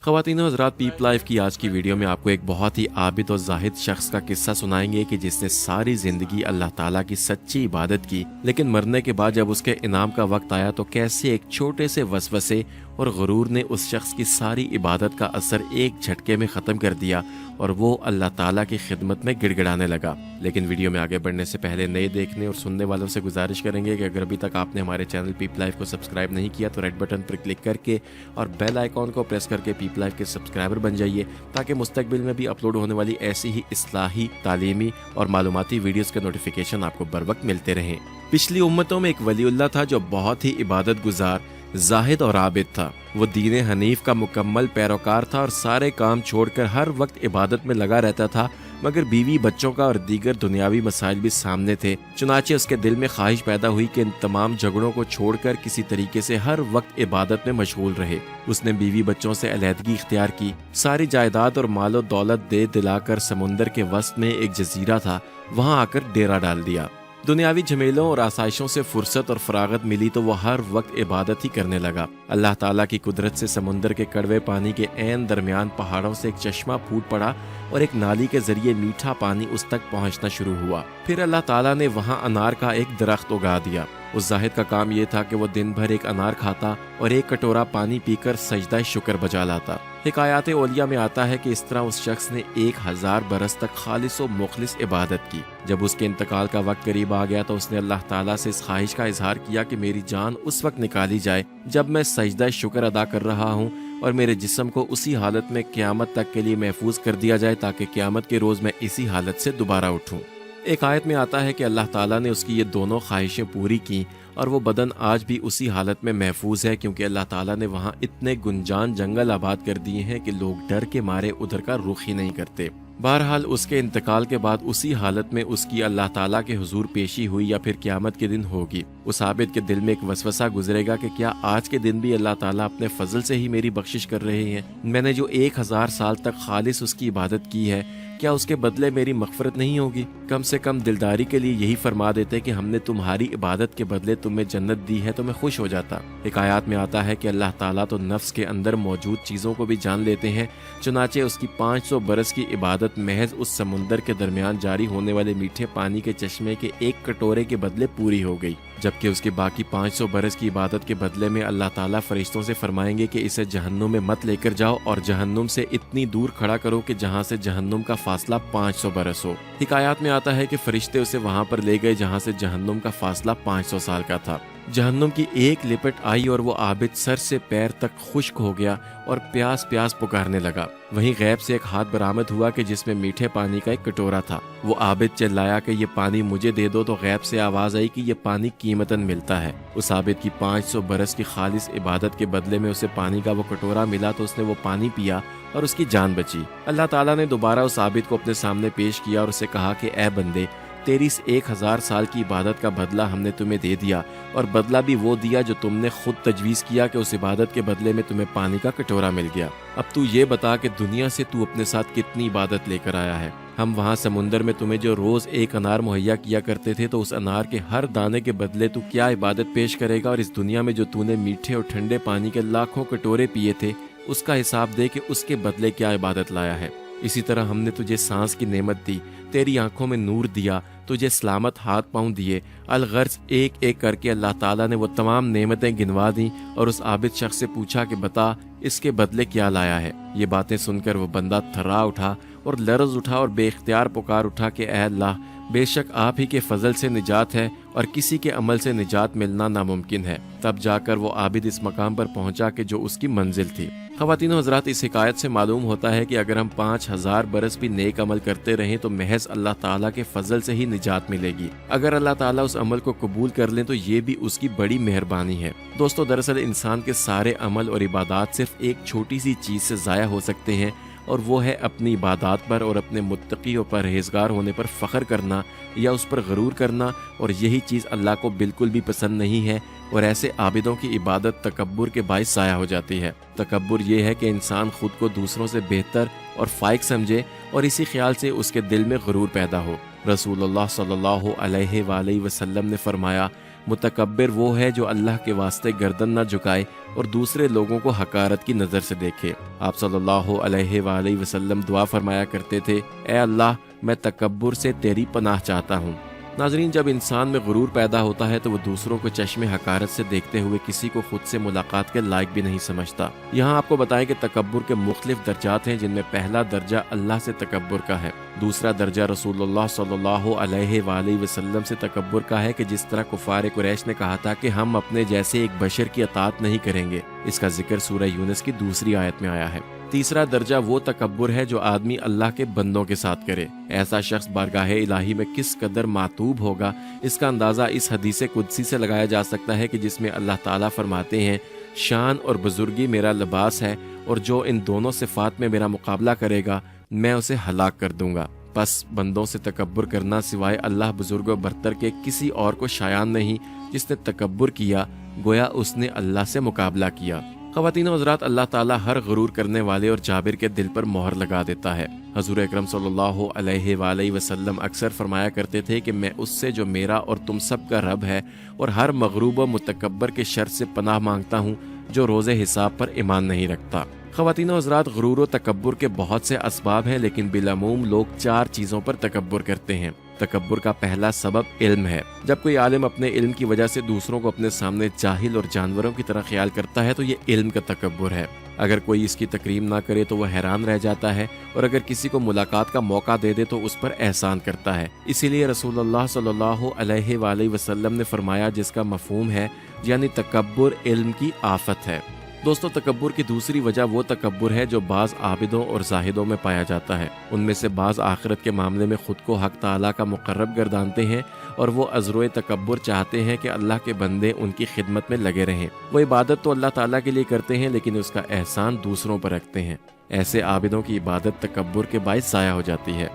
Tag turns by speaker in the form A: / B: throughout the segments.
A: ख़वातीन और हज़रात, पीप लाइफ की आज की वीडियो में आपको एक बहुत ही आबिद और जाहिद शख्स का किस्सा सुनाएंगे कि जिसने सारी जिंदगी अल्लाह ताला की सच्ची इबादत की, लेकिन मरने के बाद जब उसके इनाम का वक्त आया तो कैसे एक छोटे से वसवसे और गुरूर ने उस शख्स की सारी इबादत का असर एक झटके में ख़त्म कर दिया और वो अल्लाह ताला की खिदमत में गिड़गिड़ाने लगा। लेकिन वीडियो में आगे बढ़ने से पहले नए देखने और सुनने वालों से गुजारिश करेंगे कि अगर अभी तक आपने हमारे चैनल पीप लाइफ को सब्सक्राइब नहीं किया तो रेड बटन पर क्लिक करके और बेल आइकॉन को प्रेस करके पीप लाइफ के सब्सक्राइबर बन जाइए, ताकि मुस्तकबिल में भी अपलोड होने वाली ऐसी ही इस्लाही, तालीमी और मालूमाती वीडियोस के नोटिफिकेशन आपको बर वक्त मिलते रहें। पिछली उम्मतों में एक वलीउल्लाह था जो बहुत ही इबादत गुजार, जाहिद और आबिद था। वो दीन हनीफ का मुकम्मल पैरोकार था और सारे काम छोड़कर हर वक्त इबादत में लगा रहता था, मगर बीवी, बच्चों का और दीगर दुनियावी मसाइल भी सामने थे। चुनाचे उसके दिल में ख्वाहिश पैदा हुई कि इन तमाम झगड़ों को छोड़कर किसी तरीके से हर वक्त इबादत में मशगूल रहे। उसने बीवी बच्चों से अलहदगी इख्तियार की, सारी जायदाद और मालो दौलत दे दिलाकर समुंदर के वस्त में एक जजीरा था, वहां आकर डेरा डाल दिया। दुनियावी झमेलों और आसाइशों से फुर्सत और फरागत मिली तो वो हर वक्त इबादत ही करने लगा। अल्लाह ताला की कुदरत से समुंदर के कड़वे पानी के ऐन दरमियान पहाड़ों से एक चश्मा फूट पड़ा और एक नाली के जरिए मीठा पानी उस तक पहुंचना शुरू हुआ। फिर अल्लाह ताला ने वहां अनार का एक दरख्त उगा दिया। उस जाहिद का काम ये था कि वो दिन भर एक अनार खाता और एक कटोरा पानी पीकर सजदा शुक्र बजा लाता। हिकायात औलिया में आता है कि इस तरह उस शख्स ने 1000 बरस तक खालिस व मुखलिस इबादत की। जब उसके इंतकाल का वक्त करीब आ गया तो उसने अल्लाह ताला से इस ख्वाहिश का इजहार किया कि मेरी जान उस वक्त निकाली जाए जब मैं सजदा शुक्र अदा कर रहा हूँ और मेरे जिस्म को उसी हालत में क़यामत तक के लिए महफूज कर दिया जाए, ताकि क़यामत के रोज़ मैं इसी हालत से दोबारा उठूँ। एक आयत में आता है कि अल्लाह ताला ने उसकी ये दोनों ख्वाहिशें पूरी की और वो बदन आज भी उसी हालत में महफूज है, क्योंकि अल्लाह ताला ने वहाँ इतने गुंजान जंगल आबाद कर दिए हैं कि लोग डर के मारे उधर का रुख ही नहीं करते। बहरहाल उसके इंतकाल के बाद उसी हालत में उसकी अल्लाह ताला के हुजूर पेशी हुई या फिर क़यामत के दिन होगी। उस आबिद के दिल में एक वसवसा गुजरेगा कि क्या आज के दिन भी अल्लाह ताला अपने फजल से ही मेरी बख्शिश कर रहे हैं? मैंने जो 1000 साल तक खालिस उसकी इबादत की है, क्या उसके बदले मेरी मग़फ़िरत नहीं होगी? कम से कम दिलदारी के लिए यही फरमा देते कि हमने तुम्हारी इबादत के बदले तुम्हें जन्नत दी है तो मैं खुश हो जाता। हिकायात में आता है कि अल्लाह ताला तो नफ्स के अंदर मौजूद चीज़ों को भी जान लेते हैं। चुनाचे उसकी 500 बरस की इबादत महज उस समुंदर के दरमियान जारी होने वाले मीठे पानी के चश्मे के एक कटोरे के बदले पूरी हो गई, जबकि उसके बाकी 500 बरस की इबादत के बदले में अल्लाह ताला फरिश्तों से फरमाएंगे कि इसे जहन्नुम में मत लेकर जाओ और जहन्नुम से इतनी दूर खड़ा करो कि जहां से जहन्नुम का फासला 500 बरस हो। हिकायात में आता है कि फरिश्ते उसे वहां पर ले गए जहां से जहन्नुम का फासला 500 साल का था। जहन्नुम की एक लिपट आई और वो आबिद सर से पैर तक खुश्क हो गया और प्यास प्यास पुकारने लगा। वहीं गैब से एक हाथ बरामद हुआ कि जिसमें मीठे पानी का एक कटोरा था। वो आबिद चिल्लाया कि ये पानी मुझे दे दो, तो गैब से आवाज आई कि ये पानी कीमतन मिलता है। उस आबिद की 500 बरस की खालिस इबादत के बदले में उसे पानी का वो कटोरा मिला तो उसने वो पानी पिया और उसकी जान बची। अल्लाह ताला ने दोबारा उस आबिद को अपने सामने पेश किया और उसे कहा कि ए बंदे, तेरी इस 1000 साल की इबादत का बदला हमने तुम्हें दे दिया, और बदला भी वो दिया जो तुमने खुद तजवीज़ किया कि उस इबादत के बदले में तुम्हें पानी का कटोरा मिल गया। अब तू ये बता कि दुनिया से तू अपने साथ कितनी इबादत लेकर आया है। हम वहाँ समुंदर में तुम्हें जो रोज़ एक अनार मुहैया किया करते थे, तो उस अनार के हर दाने के बदले तू क्या इबादत पेश करेगा? और इस दुनिया में जो तूने मीठे और ठंडे पानी के लाखों कटोरे पिए थे, उसका हिसाब दे कि उसके बदले क्या इबादत लाया है। इसी तरह हमने तुझे सांस की नेमत दी, तेरी आंखों में नूर दिया, तुझे सलामत हाथ पांव दिए। अलगर्ज एक एक करके अल्लाह ताला ने वो तमाम नेमतें गिनवा दी और उस आबिद शख्स से पूछा कि बता, इसके बदले क्या लाया है? ये बातें सुनकर वो बंदा थर्रा उठा और लरज उठा और बेख्तियार पुकार उठा कि ऐ अल्लाह, बेशक आप ही के फजल से निजात है और किसी के अमल से निजात मिलना नामुमकिन है। तब जाकर वो आबिद इस मकाम पर पहुंचा कि जो उसकी मंजिल थी। ख़वातीन हज़रात, इस हिकायत से मालूम होता है कि अगर हम 5000 बरस भी नेक अमल करते रहें तो महज अल्लाह ताला के फजल से ही निजात मिलेगी। अगर अल्लाह ताला उस अमल को कबूल कर लें तो ये भी उसकी बड़ी मेहरबानी है। दोस्तों, दरअसल इंसान के सारे अमल और इबादात सिर्फ एक छोटी सी चीज़ से ज़ाया हो सकते हैं, और वो है अपनी इबादात पर और अपने मुत्तकी और परहेजगार होने पर फ़ख्र करना या उस पर गरूर करना। और यही चीज़ अल्लाह को बिल्कुल भी पसंद नहीं है, और ऐसे आबिदों की इबादत तकब्बुर के बाइस ज़ाया हो जाती है। तकब्बुर ये है कि इंसान खुद को दूसरों से बेहतर और फाइक समझे और इसी ख्याल से उसके दिल में गरूर पैदा हो। रसूलुल्लाह सल्लल्लाहु अलैहि वसल्लम ने फरमाया, मुतकब्बिर वो है जो अल्लाह के वास्ते गर्दन न झुकाए और दूसरे लोगों को हकारत की नज़र से देखे। आप सल्लल्लाहु अलैहि वसल्लम दुआ फरमाया करते थे, ए अल्लाह मैं तकब्बुर से तेरी पनाह चाहता हूँ। नाजरीन, जब इंसान में गुरूर पैदा होता है तो वो दूसरों को चश्मे हकारत से देखते हुए किसी को खुद से मुलाकात के लायक भी नहीं समझता। यहाँ आपको बताएं कि तकब्बुर के मुख्तलिफ दर्जात हैं, जिनमें पहला दर्जा अल्लाह से तकब्बुर का है। दूसरा दर्जा रसूलुल्लाह सल्लल्लाहु अलैहि वसल्लम से तकब्बुर का है कि जिस तरह कुफार कुरैश ने कहा था कि हम अपने जैसे एक बशर की अतात नहीं करेंगे। इसका जिक्र सूरह यूनुस की दूसरी आयत में आया है। तीसरा दर्जा वो तकब्बुर है जो आदमी अल्लाह के बंदों के साथ करे। ऐसा शख्स बारगाह इलाही में किस कदर मातूब होगा, इसका अंदाज़ा इस हदीस कुदसी से लगाया जा सकता है कि जिसमें अल्लाह ताला फरमाते हैं, शान और बुजुर्गी मेरा लिबास है और जो इन दोनों सिफात में मेरा मुकाबला करेगा मैं उसे हलाक कर दूंगा। बस बंदों से तकब्बुर करना सिवाय अल्लाह बुजुर्ग व बरतर के किसी और को शायान नहीं। जिसने तकब्बुर किया गोया उसने अल्लाह से मुकाबला किया। ख़वातीनो हज़रात, अल्लाह ताला हर गुरूर करने वाले और जाबिर के दिल पर मोहर लगा देता है। हज़ूर अकरम सल्लल्लाहु अलैहि वसल्लम अक्सर फरमाया करते थे कि मैं उससे जो मेरा और तुम सब का रब है और हर मगरूब व मुतकब्बर के शर से पनाह मांगता हूँ जो रोज़े हिसाब पर ईमान नहीं रखता। ख़वातीनो हज़रात, गुरूर व तकब्बुर के बहुत से असबाब हैं, लेकिन बिलअमूम लोग 4 चीज़ों पर तकब्बुर करते हैं। तकब्बुर का पहला सबब इल्म है। जब कोई आलिम अपने इल्म की वजह से दूसरों को अपने सामने जाहिल और जानवरों की तरह ख्याल करता है तो ये इल्म का तकब्बुर है। अगर कोई इसकी तकरीम ना करे तो वह हैरान रह जाता है और अगर किसी को मुलाकात का मौका दे दे तो उस पर एहसान करता है। इसीलिए रसूलुल्लाह सल्लल्लाहु अलैहि वसल्लम ने फरमाया, जिसका मफहूम है यानी तकब्बुर इल्म की आफत है। दोस्तों, तकब्बुर की दूसरी वजह वो तकब्बुर है जो बाज़ आबिदों और जाहिदों में पाया जाता है। उनमें से बाज़ आखिरत के मामले में खुद को हक ताला का मुकर्रब गर्दानते हैं और वो अज़रोए तकब्बुर चाहते हैं कि अल्लाह के बंदे उनकी खिदमत में लगे रहें। वो इबादत तो अल्लाह ताला के लिए करते हैं लेकिन उसका एहसान दूसरों पर रखते हैं। ऐसे आबिदों की इबादत तकब्बुर के बाइस ज़ाया हो जाती है।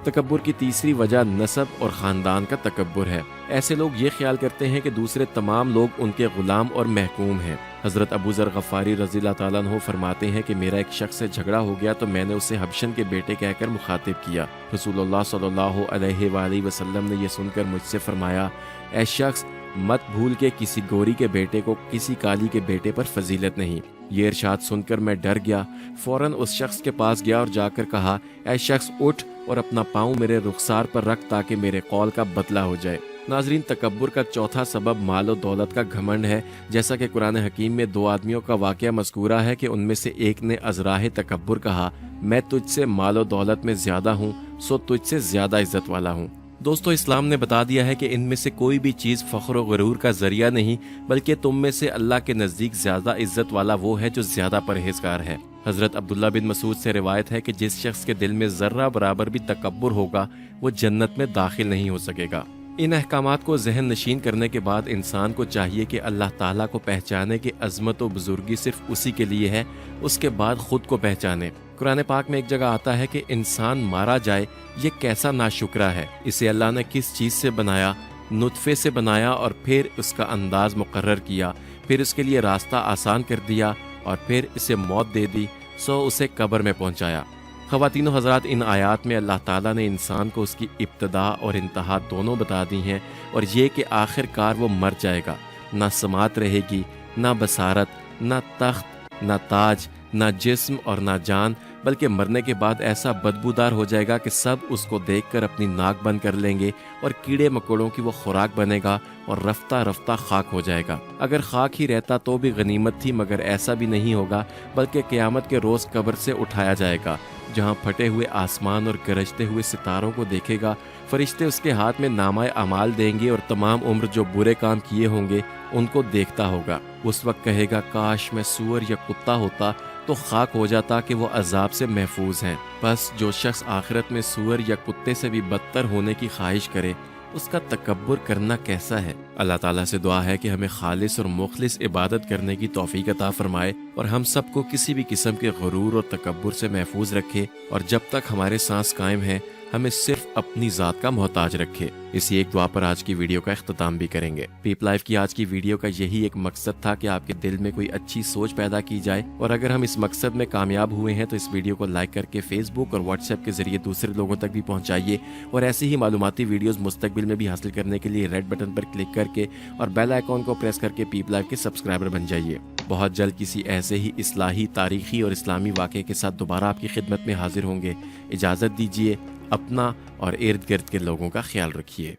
A: तकब्बुर की तीसरी वजह नस्ब और ख़ानदान का तकब्बुर है। ऐसे लोग ये ख्याल करते हैं कि दूसरे तमाम लोग उनके ग़ुलाम और महकूम हैं। हज़रत अबू ज़र गफ़ारी रज़ी अल्लाह ताला अन्हु फरमाते हैं कि मेरा एक शख्स से झगड़ा हो गया तो मैंने उसे हबशन के बेटे कहकर मुखातिब किया। रसूलुल्लाह सल्लल्लाहु अलैहि वसल्लम ने यह सुनकर मुझसे फरमाया, ऐ शख्स, मत भूल के किसी गोरी के बेटे को किसी काली के बेटे पर फजीलत नहीं। ये इरशाद सुनकर मैं डर गया। फौरन उस शख्स के पास गया और जाकर कहा, ऐ शख्स उठ और अपना पाँव मेरे रुखसार पर रख ताकि मेरे कौल का बदला हो जाए। नाजरीन, तकब्बुर का चौथा सबब माल और दौलत का घमंड है। जैसा कि कुरान हकीम में 2 आदमियों का वाक़या मज़कूरा है कि उनमें से एक ने अज़राह तकब्बुर कहा, मैं तुझसे माल और दौलत में ज़्यादा हूँ सो तुझसे ज़्यादा इज़्ज़त वाला हूँ। दोस्तों, इस्लाम ने बता दिया है कि इनमें से कोई भी चीज़ फ़ख्र और गुरूर का ज़रिया नहीं, बल्कि तुम में से अल्लाह के नज़दीक ज़्यादा इज़्ज़त वाला वो है जो ज़्यादा परहेज़गार है। हज़रत अब्दुल्ला बिन मसूद से रिवायत है कि जिस शख्स के दिल में ज़र्रा बराबर भी तकब्बुर होगा वो जन्नत में दाखिल नहीं हो सकेगा। इन अहकामात को जहन नशीन करने के बाद इंसान को चाहिए कि अल्लाह ताला को पहचाने कि अज़मत व बुजुर्गी सिर्फ उसी के लिए है, उसके बाद खुद को पहचाने। कुरान पाक में एक जगह आता है कि इंसान मारा जाए ये कैसा नाशुक्रा है। इसे अल्लाह ने किस चीज़ से बनाया? नुतफ़े से बनाया और फिर उसका अंदाज मुकर्रर किया, फिर उसके लिए रास्ता आसान कर दिया और फिर इसे मौत दे दी, सो उसे कब्र में पहुंचाया। ख़वातीनो हज़रात, इन आयात में अल्लाह ताला ने इंसान को उसकी इब्तदा और इंतहा दोनों बता दी हैं और ये कि आखिरकार वो मर जाएगा। ना समात रहेगी, ना बसारत, ना तख्त, ना ताज, ना जिस्म और ना जान, बल्कि मरने के बाद ऐसा बदबूदार हो जाएगा कि सब उसको देखकर अपनी नाक बंद कर लेंगे और कीड़े मकोड़ों की वो खुराक बनेगा और रफ्ता रफ्ता खाक हो जाएगा। अगर खाक ही रहता तो भी गनीमत थी, मगर ऐसा भी नहीं होगा, बल्कि क़यामत के रोज़ कब्र से उठाया जाएगा, जहाँ फटे हुए आसमान और गरजते हुए सितारों को देखेगा। फरिश्ते उसके हाथ में नामाए अमाल देंगे और तमाम उम्र जो बुरे काम किए होंगे उनको देखता होगा। उस वक्त कहेगा, काश मैं सूअर या कुत्ता होता तो खाक हो जाता कि वो अजाब से महफूज हैं। बस जो शख्स आखिरत में सूअर या कुत्ते से भी बदतर होने की ख्वाहिश करे उसका तकब्बुर करना कैसा है। अल्लाह ताला से दुआ है कि हमें खालिस और मुखलिस इबादत करने की तौफीक अता फरमाए और हम सबको किसी भी किस्म के गुरूर और तकब्बुर से महफूज रखे। और जब तक हमारे सांस कायम है ہمیں صرف اپنی ذات کا محتاج رکھے۔ اسی ایک دعا پر آج کی ویڈیو کا اختتام بھی کریں گے۔ پیپ لائف کی آج کی ویڈیو کا یہی ایک مقصد تھا کہ آپ کے دل میں کوئی اچھی سوچ پیدا کی جائے، اور اگر ہم اس مقصد میں کامیاب ہوئے ہیں تو اس ویڈیو کو لائک کر کے فیس بک اور واٹس ایپ کے ذریعے دوسرے لوگوں تک بھی پہنچائیے، اور ایسی ہی معلوماتی ویڈیوز مستقبل میں بھی حاصل کرنے کے لیے ریڈ بٹن پر کلک کر کے اور بیل آئیکن کو پریس کر کے پیپ لائف کے سبسکرائبر بن جائیے۔ بہت جلد کسی ایسے ہی اصلاحی، تاریخی اور اسلامی واقعے کے ساتھ دوبارہ آپ کی خدمت میں حاضر ہوں گے۔ اجازت دیجیے، اپنا اور ارد گرد کے لوگوں کا خیال رکھیے۔